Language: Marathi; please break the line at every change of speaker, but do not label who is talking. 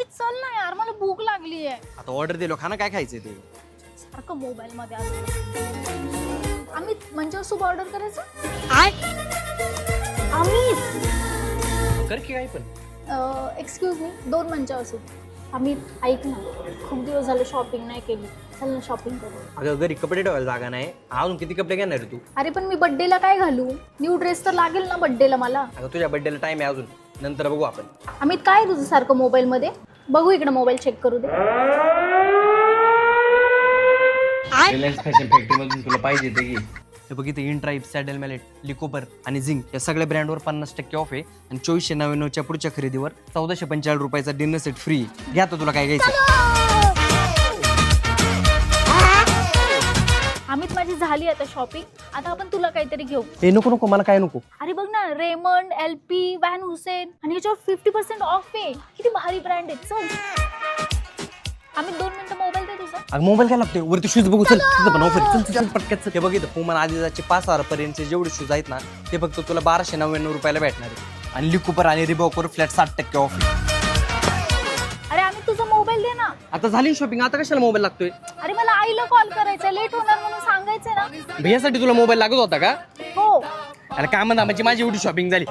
अमित चल ना यार, मला भूक लागली आहे.
आता ऑर्डर दिलो, खाना काय खायचंय ते?
सारखं मोबाईल मध्ये अमित मंचर सूप ऑर्डर करायचं. अमित
कर की काय पण.
Excuse me, 2 Manchar soup. Amit ऐक ना, खूप दिवस झाले शॉपिंग नाही केली, चल ना शॉपिंग करू.
अगं घरी कपडे ठेवायला जागा नाही, अजून किती कपडे घेणार रे तू?
अरे पण मी बर्थडेला काय घालू? न्यू ड्रेस तर लागेल ना बर्थडेला मला.
अगं तुझ्या बर्थडेला टाइम आहे अजून, नंतर बघू आपण.
अमित काय तुझं सारखं मोबाईल मध्ये? बघू इकडे, मोबाईल चेक करू दे.
रिलायन्स फॅशन फॅक्टरी मधून तुला पाहिजे ते घे. हे बघ इथे इनट्राईप, सॅडल मॅलेट, लिकोपर आणि झिंक या सगळ्या ब्रँडवर 50% ऑफ आहे आणि 2499च्या पुढच्या खरेदीवर 1445 रुपयाचा डिनर सेट फ्री. घ्या तर तुला काय घ्यायचं.
अमित माझी झाली आता शॉपिंग, आता आपण तुला काहीतरी घेऊ.
हे नको नको, मला काय नको.
अरे बघ ना, रेमंड, एलपी, वॅन हुसेन आणि याच्यावर 50% ऑफ आहे. किती भारी ब्रँड आहे. चल आम्ही 2 मिनिटं मोबाईल दे तुझा.
अगं मोबाईल काय लागतोय, वरती शूज बघू चल. तिथं पण ऑफर चल, चल पटक्यात. हे बघ इथं पुमा आदिदासचे 5000 पर्यंतचे जेवढे शूज आहेत ना, ते फक्त तुला 1299 रुपयाला भेटणार आहे. आणि लिकोपर आणि रिबॉकवर फ्लॅट 60% ऑफ.
अरे आम्ही तुझा मोबाईल दे ना.
आता झाली शॉपिंग, आता कशाला मोबाईल लागतोय?
अरे मला आईला कॉल करायचा, लेट होणार म्हणून सांगायचं ना.
भैयासाठी तुला मोबाईल लागत होता का?
हो.
अरे काय म्हणता, म्हणजे माझी एवढी शॉपिंग झाली.